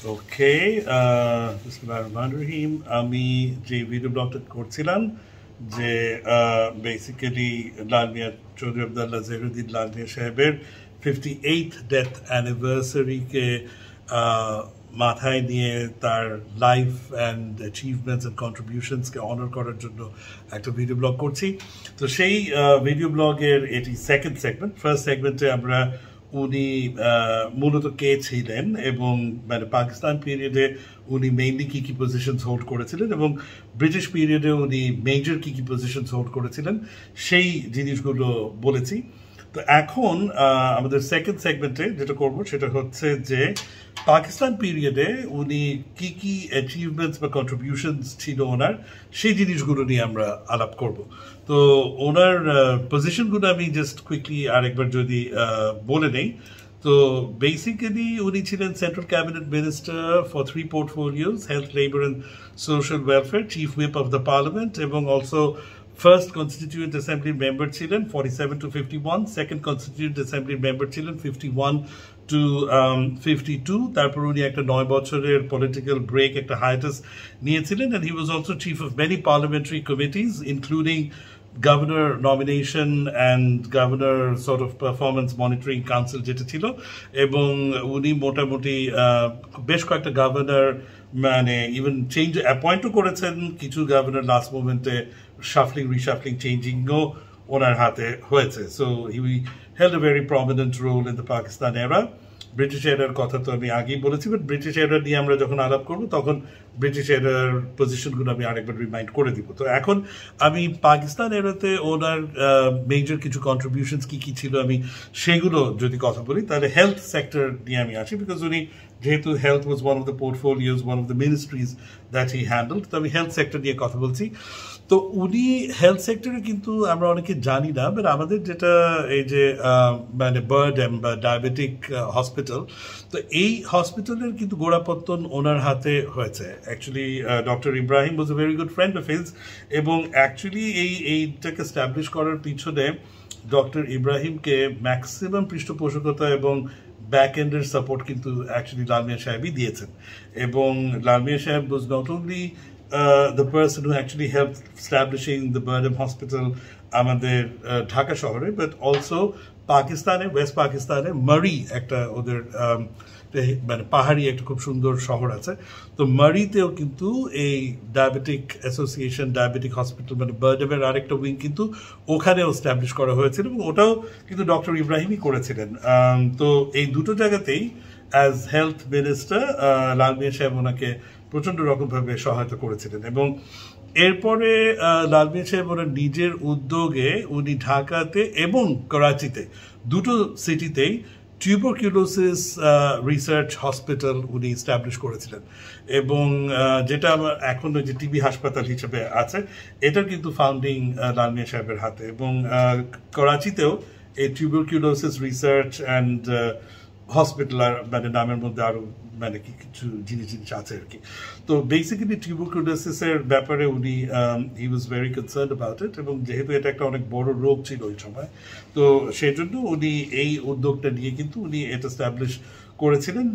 ওকে, বিসমিল্লাহির রহমানির রহিম। আমি যে ভিডিও ব্লগটা করছিলাম যে বেসিক্যালি লাল মিয়া চৌধুরী আবদুল্লাহ জহিরুদ্দিন লাল মিয়া সাহেবের 58th ডেথ অ্যানিভার্সারিকে মাথায় নিয়ে তার লাইফ অ্যান্ড অ্যাচিভমেন্টস অ্যান্ড কন্ট্রিবিউশনসকে অনার করার জন্য একটা ভিডিও ব্লগ করছি। তো সেই ভিডিও ব্লগের এটি সেকেন্ড সেগমেন্ট। ফার্স্ট সেগমেন্টে আমরা উনি মূলত কে ছিলেন এবং মানে পাকিস্তান পিরিয়ডে উনি মেইনলি কী কী পজিশনস হোল্ড করেছিলেন এবং ব্রিটিশ পিরিয়ডে উনি মেজর কী কী পজিশনস হোল্ড করেছিলেন সেই জিনিসগুলো বলেছি। তো এখন আমাদের সেকেন্ড সেগমেন্টে যেটা করব সেটা হচ্ছে যে পাকিস্তান পিরিয়ডে উনি কি কি অ্যাচিভমেন্টস বা কন্ট্রিবিউশনস ছিল ওনার, সেই জিনিসগুলো নিয়ে আমরা আলাপ করব। তো ওনার পজিশনগুলো আমি জাস্ট কুইকলি আরেকবার যদি বলে নেই। তো বেসিক্যালি উনি ছিলেন central cabinet minister for 3 portfolios, health, labour and social welfare, chief whip of the parliament এবং also First Constituent Assembly member ছিলেন 47 to 51, Second Constituent Assembly member ছিলেন 51 to 52। তারপর উনি একটা 9 বছরের পলিটিক্যাল ব্রেক, একটা হায়াটাস নিয়েছিলেন, and he was also chief of many parliamentary committees including Governor Nomination and Governor sort of Performance Monitoring Council যেটা ছিল, এবং উনি মোটামুটি বেশ কয়েকটা গভর্নর মানে ইভেন চেঞ্জ অ্যাপয়েন্টও করেছেন, কিছু গভর্নর লাস্ট মোমেন্টে শাফলিং রিশাফলিং চেঞ্জিংও ওনার হাতে হয়েছে। So he held a very prominent role in the Pakistan era. British error কথা তো আমি আগেই বলেছি, বাট ব্রিটিশ এরা নিয়ে আমরা যখন আলাপ করবো তখন ব্রিটিশ এরার পজিশনগুলো আমি আরেকবার রিমাইন্ড করে দিব। তো এখন আমি পাকিস্তান এরাতে ওনার মেজর কিছু কন্ট্রিবিউশনস কী কী ছিল আমি সেগুলো যদি কথা বলি, তাহলে হেলথ সেক্টর নিয়ে আমি আসি, বিকজ উনি যেহেতু health was one of the portfolios, one of the ministries that he handled, তো আমি হেলথ সেক্টর নিয়ে কথা বলছি। তো উনি হেলথ সেক্টরে কিন্তু আমরা অনেকে জানি না, বাট আমাদের যেটা এই যে মানে বার্ডেম বা ডায়াবেটিক হসপিটাল, তো এই হসপিটালের কিন্তু গোড়াপত্তন ওনার হাতে হয়েছে। Actually doctor Ibrahim was a very good friend of his, এবং অ্যাকচুয়ালি এইটাকে স্ট্যাবলিশ করার পিছনে ডক্টর ইব্রাহিমকে ম্যাক্সিমাম পৃষ্ঠপোষকতা এবং ব্যাক এন্ডের সাপোর্ট কিন্তু অ্যাকচুয়ালি লাল মিয়া সাহেবই দিয়েছেন। এবং Lal Mia Saheb was not only the person who actually helped establishing the Burdham Hospital আমাদের ঢাকা শহরে, but also পাকিস্তানে, ওয়েস্ট পাকিস্তানে মারি একটা ওদের মানে পাহাড়ি একটা খুব সুন্দর শহর আছে, তো মারিতেও কিন্তু এই ডায়াবেটিক অ্যাসোসিয়েশন, ডায়াবেটিক হসপিটাল মানে বার্ডেমের আরেকটা উইং কিন্তু ওখানেও এস্টাবলিশ করা হয়েছিল, এবং ওটাও কিন্তু ডক্টর ইব্রাহিমই করেছিলেন। তো এই দুটো জায়গাতেই অ্যাজ হেলথ মিনিস্টার লাল মিয়া সাহেব ওনাকে প্রচণ্ড রকমভাবে সহায়তা করেছিলেন। এবং এরপরে লাল মিয়া সাহেব ওনার নিজের উদ্যোগে উনি ঢাকাতে এবং করাচিতে দুটো সিটিতেই টিউবারকিউলোসিস রিসার্চ হসপিটাল উনি স্ট্যাবলিশ করেছিলেন, এবং যেটা আমার এখন যে টিবি হাসপাতাল হিসেবে আছে, এটার কিন্তু ফাউন্ডিং লাল মিয়া সাহেবের হাতে। এবং করাচিতেও এই টিউবারকিউলোসিস রিসার্চ অ্যান্ড হসপিটাল আর মানে নামের মধ্যে আরও মানে কি কিছু জিনিস আছে আর কি। তো বেসিক্যালি টিউবারকুলোসিসের ব্যাপারে উনি he was very concern about it, এবং যেহেতু এটা একটা অনেক বড় রোগ ছিল ওই সময়, তো সেই জন্য উনি এই উদ্যোগটা নিয়ে কিন্তু উনি এটা এস্টাবলিশ করেছিলেন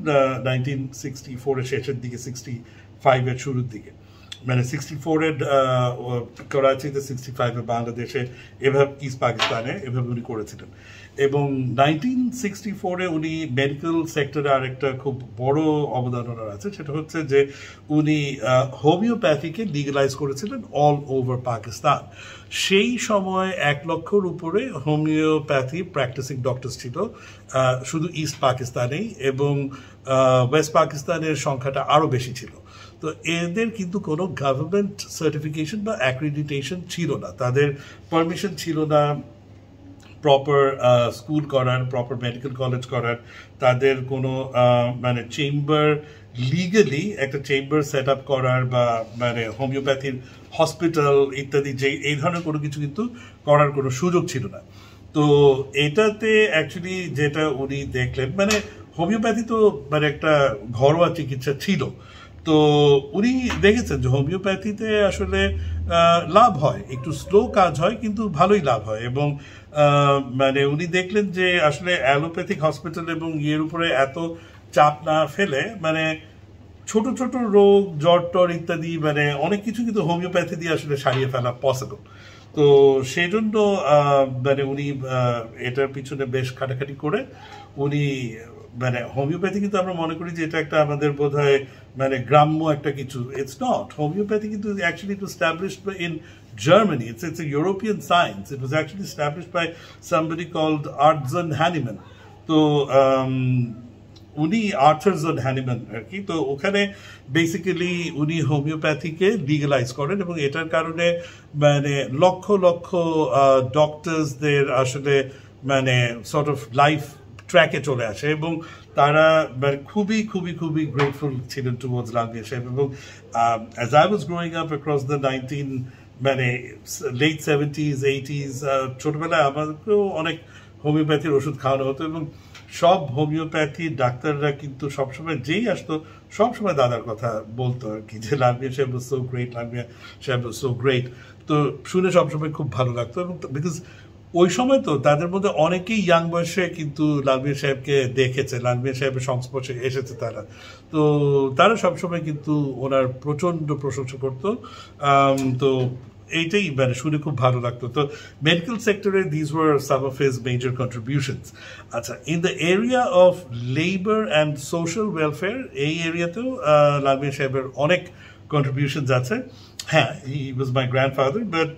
1964-এর শেষের দিকে, 65-এর শুরুর দিকে, মানে 64-এর করাচিতে, 65-এ বাংলাদেশে, এভাবে ইস্ট পাকিস্তানে এভাবে উনি করেছিলেন। এবং 1964-এ উনি মেডিকেল সেক্টরে আরেকটা খুব বড় অবদান ওনার আছে, সেটা হচ্ছে যে উনি হোমিওপ্যাথিকে লিগালাইজ করেছিলেন অল ওভার পাকিস্তান। সেই সময় 1 লক্ষর উপরে হোমিওপ্যাথি প্র্যাকটিসিং ডক্টরস ছিল শুধু ইস্ট পাকিস্তানেই, এবং ওয়েস্ট পাকিস্তানের সংখ্যাটা আরও বেশি ছিল। তো এদের কিন্তু কোনো গভর্নমেন্ট সার্টিফিকেশন বা অ্যাক্রিডিটেশন ছিল না, তাদের পারমিশন ছিল না প্রপার স্কুল করার, প্রপার মেডিকেল কলেজ করার, তাদের কোনো মানে চেম্বার, লিগালি একটা চেম্বার সেট আপ করার বা মানে হোমিওপ্যাথির হসপিটাল ইত্যাদি যে এই ধরনের কোনো কিছু কিন্তু করার কোনো সুযোগ ছিল না। তো এটাতে অ্যাকচুয়ালি যেটা উনি দেখলেন, মানে হোমিওপ্যাথি তো মানে একটা ঘরোয়া চিকিৎসা ছিল, তো উনি দেখেছেন যে হোমিওপ্যাথিতে আসলে লাভ হয়, একটু স্লো কাজ হয় কিন্তু ভালোই লাভ হয়। এবং মানে উনি দেখলেন যে আসলে অ্যালোপ্যাথিক হসপিটাল এবং ইয়ের উপরে এত চাপ না ফেলে মানে ছোট ছোট রোগ জ্বর টর ইত্যাদি মানে অনেক কিছু কিন্তু হোমিওপ্যাথি দিয়ে আসলে সারিয়ে ফেলা পসিবল। তো সেই জন্য মানে উনি এটার পিছনে বেশ খাটাখাটি করে উনি মানে হোমিওপ্যাথি কিন্তু আমরা মনে করি যে এটা একটা আমাদের বোধ হয় মানে গ্রাম্য একটা কিছু, ইটস নট। হোমিওপ্যাথি কিন্তু actually it was established in Germany. It's a European science. It was actually established by somebody called Arthur Hahnemann. তো উনি আর্থারজন হ্যানিম্যান আর কি। তো ওখানে বেসিক্যালি উনি হোমিওপ্যাথিকে লিগালাইজ করেন এবং এটার কারণে মানে লক্ষ লক্ষ ডক্টরসদের আসলে মানে সর্ট অফ লাইফ ট্র্যাকে চলে আসে এবং তারা মানে খুবই খুবই খুবই গ্রেটফুল ছিলেন টুয়ার্ডস লালমিয়া সাহেব। এবং as I was growing up across the মানে লেট 70s 80s ছোটবেলায় আমাদেরকেও অনেক হোমিওপ্যাথির ওষুধ খাওয়ানো হতো এবং সব হোমিওপ্যাথি ডাক্তাররা কিন্তু সবসময় যেই আসতো সবসময় দাদার কথা বলতো আর কি, যে লালমিয়া সাহেব সো গ্রেট, লালমিয়া সাহেব সো গ্রেট। তো শুনে সবসময় খুব ভালো লাগতো এবং বিকজ ওই সময় তো তাদের মধ্যে অনেকেই ইয়াং বয়সে কিন্তু লালমিয়া সাহেবকে দেখেছে, লালমিয়া সাহেবের সংস্পর্শে এসেছে তারা। তো তারা সবসময় কিন্তু ওনার প্রচণ্ড প্রশংসা করতো। তো এইটাই মানে শুনে খুব ভালো লাগতো। তো মেডিকেল সেক্টরে these were some of his major contributions. আচ্ছা, in the area of labour and social welfare, এই এরিয়াতেও লালমিয়া সাহেবের অনেক কন্ট্রিবিউশনস আছে। হ্যাঁ, হি ওয়াজ মাই গ্র্যান্ডফাদার, বাট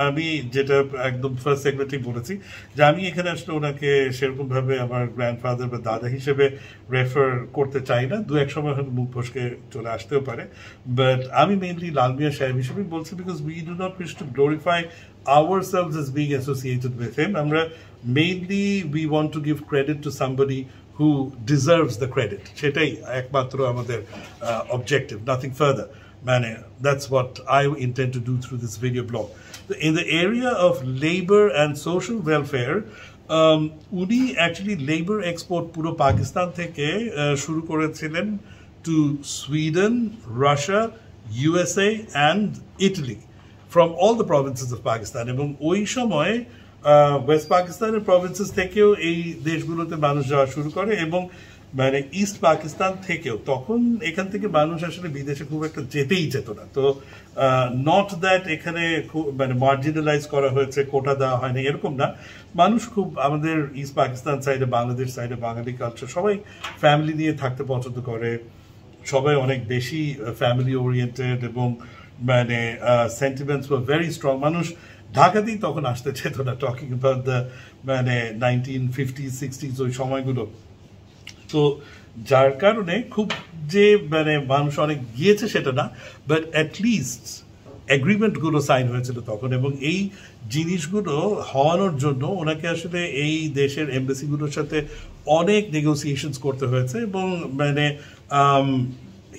আমি যেটা একদম ফার্স্ট সেগমেন্টেই বলেছি যে আমি এখানে আসলে ওনাকে সেরকমভাবে আমার গ্র্যান্ডফাদার বা দাদা হিসেবে রেফার করতে চাই না। দু এক সময় হয়তো মুখ ফসকে চলে আসতেও পারে, বাট আমি মেইনলি লালমিয়া সাহেব হিসেবেই বলছি because we do not wish to glorify ourselves as being associated with him. আমরা mainly we want to give credit to somebody who deserves the credit. সেটাই একমাত্র আমাদের objective, nothing further. That's what I intend to do through this video blog. In the area of labor and social welfare, উনি actually labor export পুরো পাকিস্তান থেকে শুরু করেছিলেন to Sweden, Russia, USA and Italy from all the provinces of Pakistan. এবং ওই সময় West পাকিস্তানের provinces থেকেও এই দেশগুলোতে মানুষ যাওয়া শুরু করে এবং মানে ইস্ট পাকিস্তান থেকেও। তখন এখান থেকে মানুষ আসলে বিদেশে খুব একটা যেতেই যেত না। তো নট দ্যাট এখানে খুব মানে মার্জিনালাইজ করা হয়েছে, কোটা দেওয়া হয়নি এরকম না। মানুষ খুব আমাদের ইস্ট পাকিস্তান সাইডে, বাংলাদেশ সাইডে বাঙালি কালচার, সবাই ফ্যামিলি নিয়ে থাকতে পছন্দ করে, সবাই অনেক বেশি ফ্যামিলি ওরিয়েন্টেড এবং মানে সেন্টিমেন্টস ওয়ার ভেরি স্ট্রং। মানুষ ঢাকাতেই তখন আসতে চেত না, টকিং অ্যাবাউট দ্য মানে 1950s 60s ওই সময়গুলো। তো যার কারণে খুব যে মানে মানুষ অনেক গিয়েছে সেটা না, বাট অ্যাটলিস্ট এগ্রিমেন্টগুলো সাইন হয়েছিল তখন এবং এই জিনিসগুলো হওয়ানোর জন্য ওনাকে আসলে এই দেশের এমবেসিগুলোর সাথে অনেক নেগোসিয়েশনস করতে হয়েছে এবং মানে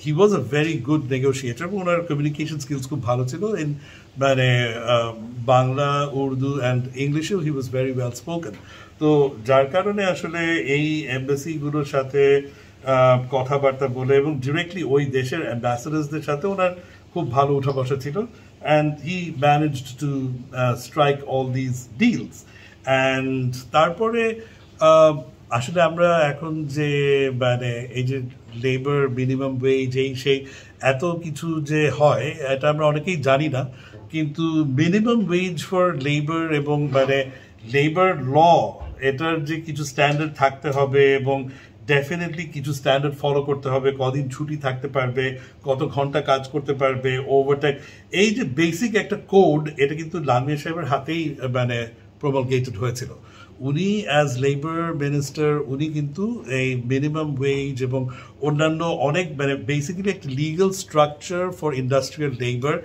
he was a very good negotiator এবং ওনার কমিউনিকেশন স্কিলস খুব ভালো ছিল। ইন মানে বাংলা, উর্দু অ্যান্ড ইংলিশেও he was very well spoken. তো যার কারণে আসলে এই এমবেসিগুলোর সাথে কথাবার্তা বলে এবং ডিরেক্টলি ওই দেশের অ্যাম্বাসেডার্সদের সাথে ওনার খুব ভালো উঠা বসা ছিল। And he managed two strike all these deals. And তারপরে আসলে আমরা এখন যে মানে এই যে লেবার মিনিমাম ওয়েজ এই সেই এত কিছু যে হয় এটা আমরা অনেকেই জানি না, কিন্তু মিনিমাম ওয়েজ ফর লেবার এবং মানে লেবার ল এটার যে কিছু স্ট্যান্ডার্ড থাকতে হবে এবং ডেফিনেটলি কিছু স্ট্যান্ডার্ড ফলো করতে হবে, কদিন ছুটি থাকতে পারবে, কত ঘন্টা কাজ করতে পারবে, ওভারটাইম, এই যে বেসিক একটা কোড, এটা কিন্তু লালমিয়া সাহেবের হাতেই মানে প্রমলগেটেড হয়েছিল। উনি অ্যাজ লেবার মিনিস্টার উনি কিন্তু এই মিনিমাম ওয়েজ এবং অন্যান্য অনেক মানে বেসিক্যালি একটা legal structure for industrial labour,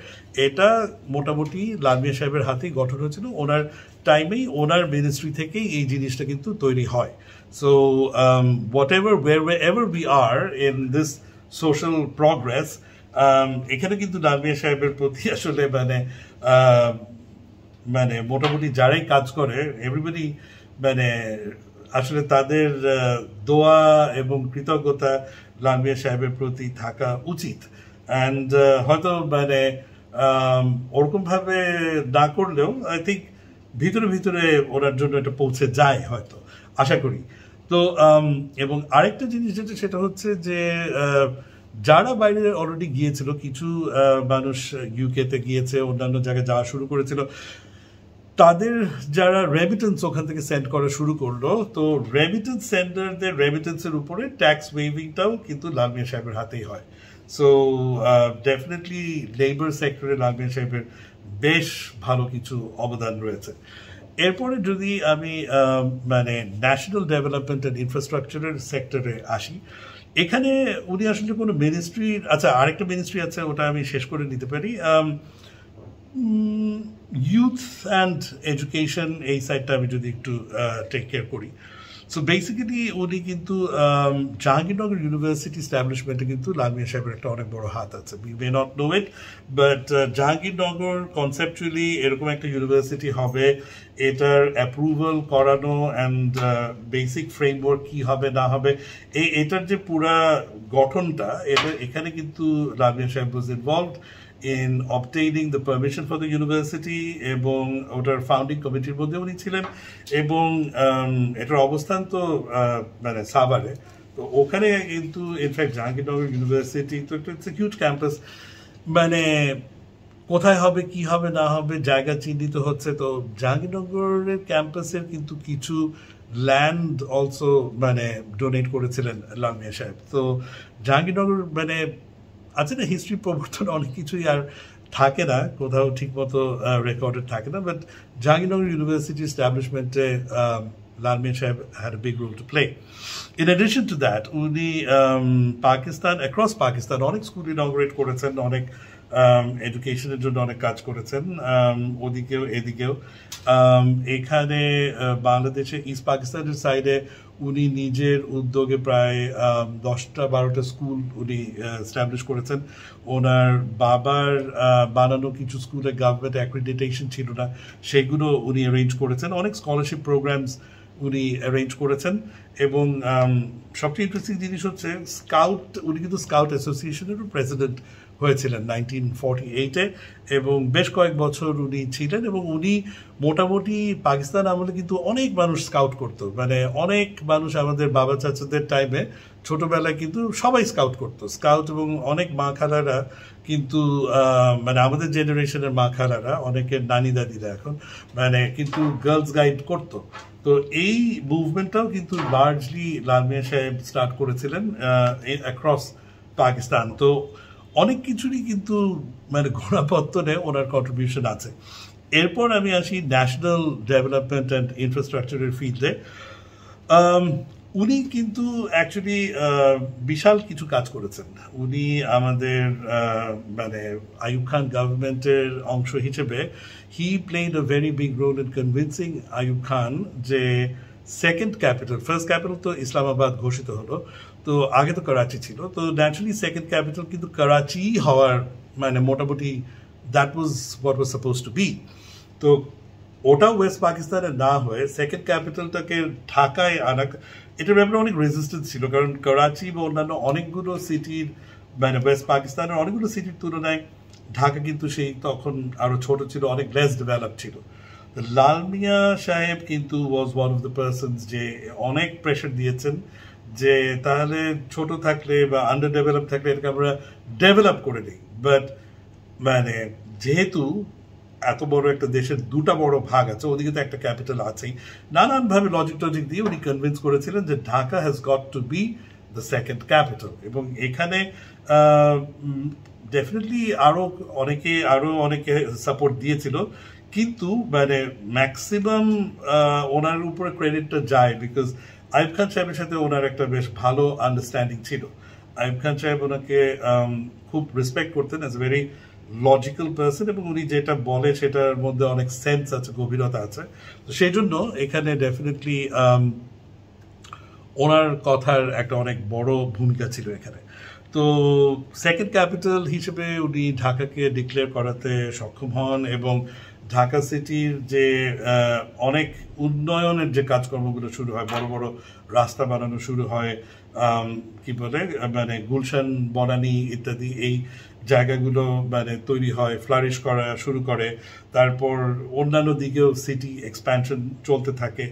এটা মোটামুটি লালমিয়া সাহেবের হাতেই গঠন হয়েছিল। ওনার টাইমেই ওনার মিনিস্ট্রি থেকেই এই জিনিসটা কিন্তু তৈরি হয়। So wherever we are in this social progress, এখানে কিন্তু লালমিয়া সাহেবের প্রতি আসলে মানে মানে মোটামুটি যারাই কাজ করে এভরিবডি মানে আসলে তাদের দোয়া এবং কৃতজ্ঞতা লালমিয়া সাহেবের প্রতি থাকা উচিত। অ্যান্ড হয়তো মানে ওরকমভাবে না করলেও আই থিঙ্ক ভিতরে ভিতরে ওনার জন্য এটা পৌঁছে যায় হয়তো, আশা করি। তো এবং আরেকটা জিনিস যেটা সেটা হচ্ছে যে যারা বাইরে অলরেডি গিয়েছিল, কিছু মানুষ ইউকেতে গিয়েছে, অন্যান্য জায়গায় যাওয়া শুরু করেছিল, তাদের যারা রেমিটেন্স ওখান থেকে সেন্ড করা শুরু করলো, তো রেমিটেন্স সেন্ডারদের রেমিটেন্সের উপরে ট্যাক্স ওয়েভিংটাও কিন্তু লাল মিয়া সাহেবের হাতেই হয়। সো ডেফিনেটলি লেবার সেক্টরে লাল মিয়া সাহেবের বেশ ভালো কিছু অবদান রয়েছে। এরপরে যদি আমি মানে ন্যাশনাল ডেভেলপমেন্ট অ্যান্ড ইনফ্রাস্ট্রাকচারের সেক্টরে আসি, এখানে উনি আসলে কোনো মিনিস্ট্রির, আচ্ছা আরেকটা মিনিস্ট্রি আছে, ওটা আমি শেষ করে নিতে পারি, ইউথ অ্যান্ড এডুকেশন, এই সাইডটা আমি যদি একটু টেক কেয়ার করি। সো বেসিক্যালি উনি কিন্তু জাহাঙ্গীরনগর ইউনিভার্সিটি স্ট্যাবলিশমেন্টে কিন্তু লাল মিয়া সাহেবের একটা অনেক বড় হাত আছে। We may not know it, but Jahangirnagar conceptually এরকম একটা ইউনিভার্সিটি হবে, এটার অ্যাপ্রুভাল করানো অ্যান্ড বেসিক ফ্রেমওয়ার্ক কী হবে না হবে, এটার যে পুরা গঠনটা, এখানে কিন্তু লাল মিয়া সাহেব ওয়াজ involved in obtaining the permission for the university, এবং ওটার ফাউন্ডিং কমিটির মধ্যে উনি ছিলেন, এবং এটার অবস্থান তো মানে সাভারে, তো ওখানে কিন্তু ইনফ্যাক্ট জাহাঙ্গীরনগর ইউনিভার্সিটি তো একটা হিউজ ক্যাম্পাস, মানে কোথায় হবে কি হবে না হবে জায়গা চিহ্নিত হচ্ছে। তো জাহাঙ্গীরনগরের ক্যাম্পাসের কিন্তু কিছু ল্যান্ড অলসো মানে ডোনেট করেছিলেন লাল মিয়া সাহেব। তো জাহাঙ্গীরনগর মানে আছে না, হিস্ট্রি প্রবর্তন অনেক কিছুই আর থাকে না, কোথাও ঠিক মতো রেকর্ডেড থাকে না, বাট জাহাঙ্গীরনগর ইউনিভার্সিটি এস্টাবলিশমেন্টে Lal Mia Saheb had a big role to play. In addition to that উনি পাকিস্তান, অ্যাক্রস পাকিস্তান অনেক স্কুল ইনঅগ্রেট করেছেন, অনেক এডুকেশনের জন্য অনেক কাজ করেছেন, ওদিকেও এদিকেও। এখানে বাংলাদেশে ইস্ট পাকিস্তানের সাইডে উনি নিজের উদ্যোগে প্রায় 10-12টা স্কুল উনি এস্টাবলিশ করেছেন। ওনার বাবার বানানো কিছু স্কুলে গভর্নমেন্ট অ্যাক্রিডিটেশন ছিল না, সেগুলো উনি অ্যারেঞ্জ করেছেন। অনেক স্কলারশিপ প্রোগ্রামস উনি অ্যারেঞ্জ করেছেন, এবং সবচেয়ে ইন্টারেস্টিং জিনিস হচ্ছে স্কাউট, উনি কিন্তু স্কাউট অ্যাসোসিয়েশনেরও প্রেসিডেন্ট হয়েছিলেন 1948-এ, এবং বেশ কয়েক বছর উনি ছিলেন। এবং উনি মোটামুটি পাকিস্তান আমলে কিন্তু অনেক মানুষ স্কাউট করতো, মানে অনেক মানুষ আমাদের বাবা চাচাদের টাইমে ছোটবেলায় কিন্তু সবাই স্কাউট করতো, স্কাউট, এবং অনেক মা খালারা কিন্তু মানে আমাদের জেনারেশনের মা খালারা, অনেকের নানি দাদিরা এখন মানে কিন্তু গার্লস গাইড করতো। তো এই মুভমেন্টটাও কিন্তু লার্জলি লাল মিয়া সাহেব স্টার্ট করেছিলেন অ্যাক্রস পাকিস্তান। তো অনেক কিছুরই কিন্তু মানে ঘোড়াপত্তনে ওনার কন্ট্রিবিউশন আছে। এরপর আমি আসি ন্যাশনাল ডেভেলপমেন্ট অ্যান্ড ইনফ্রাস্ট্রাকচারের ফিল্ডে। উনি কিন্তু অ্যাকচুয়ালি বিশাল কিছু কাজ করেছেন। উনি আমাদের মানে আইয়ুব খান গভর্নমেন্টের অংশ হিসেবে he played a very big role in convincing Ayub Khan যে সেকেন্ড ক্যাপিটাল, ফার্স্ট ক্যাপিটাল তো ইসলামাবাদ ঘোষিত হলো, তো আগে তো করাচি ছিল, তো ন্যাচারালি সেকেন্ড ক্যাপিটাল কিন্তু করাচি হওয়ার মানে মোটামুটি that was what was suppose to be. তো ওটাও ওয়েস্ট পাকিস্তানে না হয়ে সেকেন্ড ক্যাপিটালটাকে ঢাকায় আনা, এটার ব্যাপারে অনেক রেজিস্ট্যান্স ছিল, কারণ করাচি বা অন্যান্য অনেকগুলো সিটির মানে ওয়েস্ট পাকিস্তানের অনেকগুলো সিটির তুলনায় ঢাকা কিন্তু সেই তখন আরও ছোট ছিল, অনেক লেস ডেভেলপ ছিল। লাল মিয়া সাহেব কিন্তু was one of the persons যে অনেক প্রেশার দিয়েছেন যে তাহলে ছোট থাকলে বা আন্ডার ডেভেলপ থাকলে এটাকে আমরা ডেভেলপ করে দিই, বাট মানে যেহেতু এত বড় একটা দেশের দুটা বড় ভাগ আছে, ওদিকে তো একটা ক্যাপিটাল আছেই, নানানভাবে লজিক টজিক দিয়ে উনি কনভিন্স করেছিলেন যে Dhaka has got to B the second capital. এবং এখানে ডেফিনেটলি আরও অনেকে সাপোর্ট দিয়েছিল, কিন্তু মানে ম্যাক্সিমাম ওনার উপরে ক্রেডিটটা যায় বিকজ আইয়ুব খান সাহেবের সাথে ওনার একটা বেশ ভালো আন্ডারস্ট্যান্ডিং ছিল। আইয়ুব খান সাহেব ওনাকে খুব রেসপেক্ট করতেন as a very logical person, এবং উনি যেটা বলে সেটার মধ্যে অনেক সেন্স আছে, গভীরতা আছে। তো সেই জন্য এখানে ডেফিনেটলি ওনার কথার একটা অনেক বড় ভূমিকা ছিল এখানে। তো সেকেন্ড ক্যাপিটাল হিসেবে উনি ঢাকাকে ডিক্লেয়ার করাতে সক্ষম হন, এবং ঢাকা সিটির যে অনেক উন্নয়নের যে কাজকর্মগুলো শুরু হয়, বড় বড় রাস্তা বানানো শুরু হয়, কি বলে মানে গুলশান, বনানী ইত্যাদি এই জায়গাগুলো মানে তৈরি হয়, ফ্লারিশ করা শুরু করে। তারপর অন্যান্য দিকেও সিটি এক্সপ্যানশন চলতে থাকে,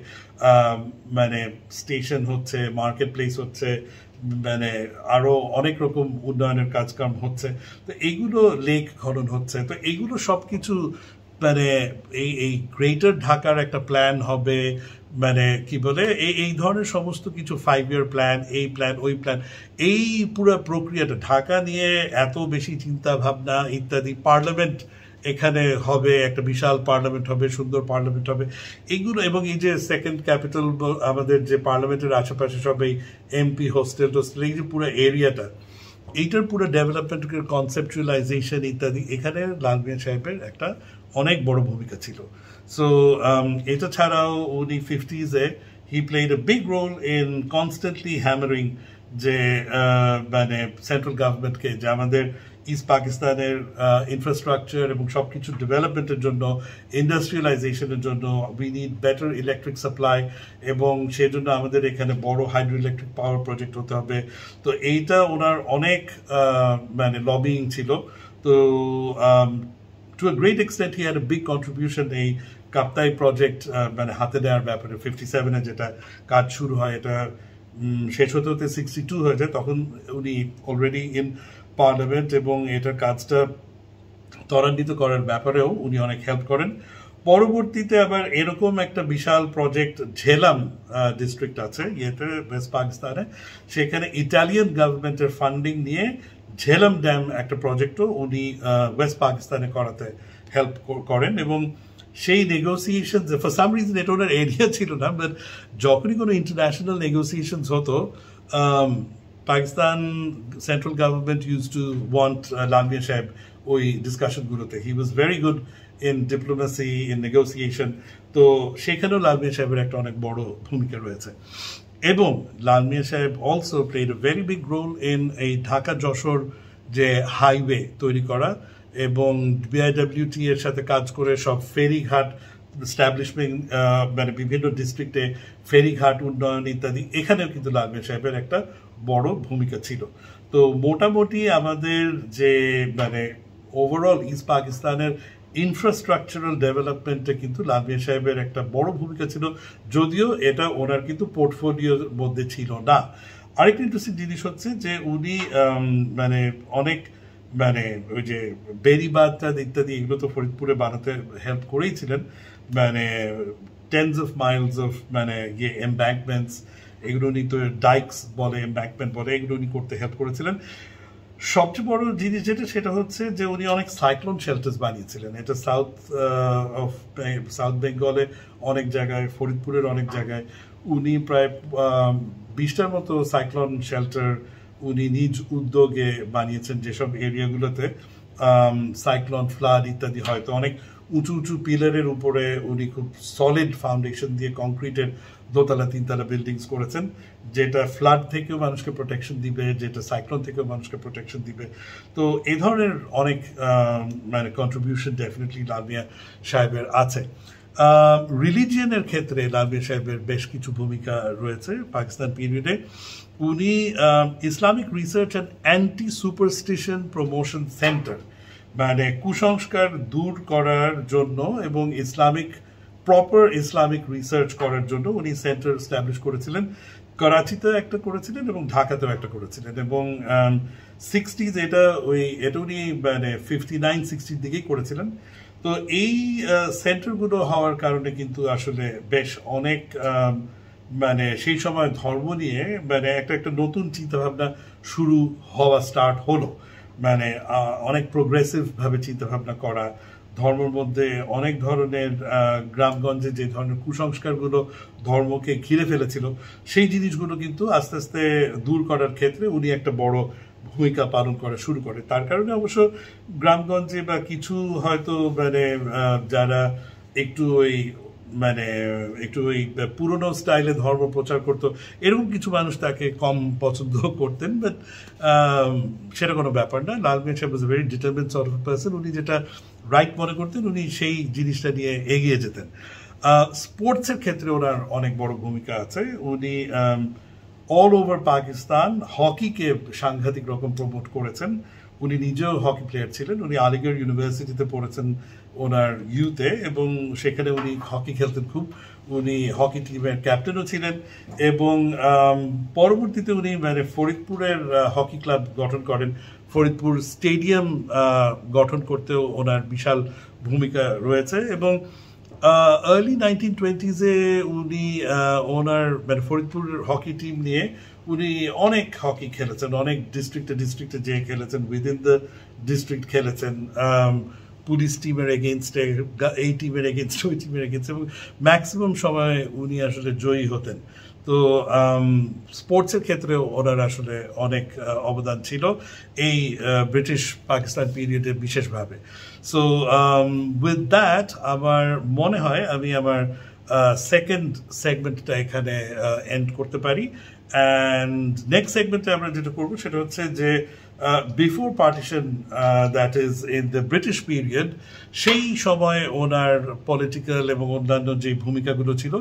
মানে স্টেশন হচ্ছে, মার্কেট প্লেস হচ্ছে, মানে আরো অনেক রকম উন্নয়নের কাজকাম হচ্ছে। তো এইগুলো লেক খনন হচ্ছে, তো এইগুলো সবকিছু মানে এই গ্রেটার ঢাকার একটা প্ল্যান হবে, মানে কি বলে এই ধরনের সমস্ত কিছু 5 ইয়ার প্ল্যান, এই প্ল্যান ওই প্ল্যান, এই পুরো প্রক্রিয়াটা ঢাকা নিয়ে এত বেশি চিন্তা ভাবনা ইত্যাদি, পার্লামেন্ট এখানে হবে, একটা বিশাল পার্লামেন্ট হবে, সুন্দর পার্লামেন্ট হবে, এইগুলো, এবং এই যে সেকেন্ড ক্যাপিটাল আমাদের যে পার্লামেন্টের আশেপাশে সব এই এমপি হোস্টেল টোস্টেল, এই যে পুরো এরিয়াটা, এইটার পুরো ডেভেলপমেন্টের কনসেপচুয়ালাইজেশন ইত্যাদি, এখানে লাল মিয়া সাহেবের একটা অনেক বড় ভূমিকা ছিল। সো এটা ছাড়াও উনি 50s-এ he played a big role in constantly hammering যে মানে সেন্ট্রাল গভর্নমেন্টকে, যে আমাদের ইস্ট পাকিস্তানের ইনফ্রাস্ট্রাকচার এবং সব কিছু ডেভেলপমেন্টের জন্য, ইন্ডাস্ট্রিয়ালাইজেশনের জন্য we need better electric supply, এবং সেই জন্য আমাদের এখানে বড় হাইড্রো ইলেকট্রিক পাওয়ার প্রজেক্ট হতে হবে। তো এইটা ওনার অনেক মানে লবিং ছিল। তো to a great extent he had a big contribution এই কাপ্তাই প্রজেক্ট মানে হাতে নেওয়ার ব্যাপারে। 57-এ যেটা কাজ শুরু হয়, এটা শেষ হতে হতে 62 হয়ে যায়, তখন উনি অলরেডি ইন পার্লামেন্ট, এবং এটার কাজটা ত্বরান্বিত করার ব্যাপারেও উনি অনেক হেল্প করেন। পরবর্তীতে আবার এরকম একটা বিশাল প্রজেক্ট ঝেলাম ডিস্ট্রিক্ট আছে ইয়েতে ওয়েস্ট পাকিস্তানে, সেখানে ইটালিয়ান গভর্নমেন্টের ফান্ডিং নিয়ে ঝেলাম ড্যাম একটা প্রজেক্টও উনি ওয়েস্ট পাকিস্তানে করাতে হেল্প করেন। এবং সেই নেগোসিয়েশন, ফর সাম রিজন এটা ওনার এরিয়া ছিল না, বাট যখনই কোনো ইন্টারন্যাশনাল নেগোসিয়েশনস হতো, Pakistan central government use to want Lal Mia Saheb ওই ডিসকাশনগুলোতে। He was very good in diplomacy, in negotiation. তো সেখানেও লাল মিয়া সাহেবের একটা অনেক বড় ভূমিকা রয়েছে। এবং Lal Mia Saheb also played a very big role in এই ঢাকা যশোর যে হাইওয়ে তৈরি করা, এবং বিআইডব্লিউটি এর সাথে কাজ করে সব ফেরিঘাট এস্টাবলিশমেন্ট, মানে বিভিন্ন ডিস্ট্রিক্টে ফেরিঘাট উন্নয়ন ইত্যাদি, এখানেও কিন্তু লাল মিয়া সাহেবের একটা বড় ভূমিকা ছিল। তো মোটামুটি আমাদের যে মানে ওভারঅল ইস্ট পাকিস্তানের ইনফ্রাস্ট্রাকচারাল ডেভেলপমেন্টে কিন্তু লাল মিয়া সাহেবের একটা বড় ভূমিকা ছিল, যদিও এটা ওনার কিন্তু পোর্টফোলিওর মধ্যে ছিল না। আরেকটা ইন্টারেস্টিং জিনিস হচ্ছে যে উনি মানে অনেক মানে ওই যে বেড়িবাঁধ ইত্যাদি, এগুলো তো ফরিদপুরে বানাতে হেল্প করেইছিলেন, মানে টেন্স অফ মাইলস অফ মানে ইয়ে এমব্যাঙ্কমেন্টস, এগুলো উনি তো ডাইকস বলে, এমব্যাঙ্কমেন্ট বলে, এগুলো উনি করতে হেল্প করেছিলেন। সবচেয়ে বড় জিনিস যেটা, সেটা হচ্ছে যে উনি অনেক সাইক্লোন শেল্টার্স বানিয়েছিলেন। এটা সাউথ বেঙ্গলে অনেক জায়গায়, ফরিদপুরের অনেক জায়গায় উনি প্রায় 20টার মতো সাইক্লোন শেল্টার উনি নিজ উদ্যোগে বানিয়েছেন, যেসব এরিয়াগুলোতে সাইক্লোন ফ্লাড ইত্যাদি হয়। তো অনেক উঁচু উঁচু পিলারের উপরে উনি খুব সলিড ফাউন্ডেশন দিয়ে কংক্রিটের দোতলা তিনতলা বিল্ডিংস করেছেন, যেটা ফ্লাড থেকেও মানুষকে প্রোটেকশন দিবে, যেটা সাইক্লোন থেকেও মানুষকে প্রোটেকশন দিবে। তো এই ধরনের অনেক মানে কন্ট্রিবিউশন ডেফিনেটলি লাল মিয়া সাহেবের আছে। রিলিজিয়নের ক্ষেত্রে লাল মিয়া সাহেবের বেশ কিছু ভূমিকা রয়েছে পাকিস্তান পিরিয়ডে। উনি Islamic research and anti superstition promotion centre, মানে কুসংস্কার দূর করার জন্য এবং প্রপার ইসলামিক রিসার্চ করার জন্য উনি সেন্টার এস্টাবলিশ করেছিলেন। করাচিতে একটা করেছিলেন এবং ঢাকাতেও একটা করেছিলেন, এবং 60s এটা উনি মানে 59-60 দিকেই করেছিলেন। তো এই সেন্টারগুলো হওয়ার কারণে কিন্তু আসলে বেশ অনেক মানে সেই সময় ধর্ম নিয়ে মানে একটা নতুন চিন্তাভাবনা শুরু হওয়া স্টার্ট হলো, মানে অনেক প্রোগ্রেসিভ ভাবে চিন্তাভাবনা করা, ধর্মের মধ্যে অনেক ধরনের গ্রামগঞ্জে যে ধরনের কুসংস্কারগুলো ধর্মকে ঘিরে ফেলেছিল, সেই জিনিসগুলো কিন্তু আস্তে আস্তে দূর করার ক্ষেত্রে উনি একটা বড় ভূমিকা পালন করা শুরু করে। তার কারণে অবশ্য গ্রামগঞ্জে বা কিছু হয়তো মানে যারা একটু ওই পুরনো স্টাইলে ধর্ম প্রচার করতো, এরকম কিছু মানুষ তাকে কম পছন্দ করতেন, বাট সেটা কোনো ব্যাপার না। Lal Mia Saheb was a very determined sort of person. উনি যেটা রাইট মনে করতেন উনি সেই জিনিসটা নিয়ে এগিয়ে যেতেন। স্পোর্টসের ক্ষেত্রে ওনার অনেক বড় ভূমিকা আছে। উনি অল ওভার পাকিস্তান হকিকে সাংঘাতিক রকম প্রমোট করেছেন। উনি নিজেও হকি প্লেয়ার ছিলেন, উনি আলিগড় ইউনিভার্সিটিতে পড়েছেন ওনার ইউতে, এবং সেখানে উনি হকি খেলতেন খুব। উনি হকি টিমের ক্যাপ্টেনও ছিলেন, এবং পরবর্তীতে উনি মানে ফরিদপুরের হকি ক্লাব গঠন করেন। ফরিদপুর স্টেডিয়াম গঠন করতেও ওনার বিশাল ভূমিকা রয়েছে, এবং আর্লি 1920s-এ উনি ওনার মানে ফরিদপুর হকি টিম নিয়ে উনি অনেক হকি খেলেছেন, অনেক ডিস্ট্রিক্টে যেয়ে খেলেছেন, উইদিন দ্য ডিস্ট্রিক্ট খেলেছেন, পুলিশ টিমের এগেনস্টে, এই টিমের এগেনস্ট, ওই টিমের এগেনস্ট, এবং ম্যাক্সিমাম সময় উনি আসলে জয়ী হতেন। তো স্পোর্টসের ক্ষেত্রেও ওনার আসলে অনেক অবদান ছিল এই ব্রিটিশ পাকিস্তান পিরিয়ডে বিশেষভাবে। সো উইথ দ্যাট আমার মনে হয় আমি আমার সেকেন্ড সেগমেন্টটা এখানে এন্ড করতে পারি। অ্যান্ড নেক্সট সেগমেন্টে আমরা যেটা করবো সেটা হচ্ছে যে before partition, that is in the British period, সেই সময় ওনার পলিটিক্যাল এবং অন্যান্য যে ভূমিকাগুলো ছিল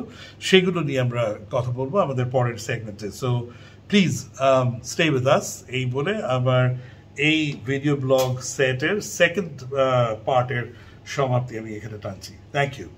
সেগুলো নিয়ে আমরা কথা বলবো আমাদের পরের সেগমেন্টে। So please stay with us. এই বলে আমার এই ভিডিও ব্লগ সেটের সেকেন্ড পার্টের সমাপ্তি আমি এখানে টানছি। Thank you.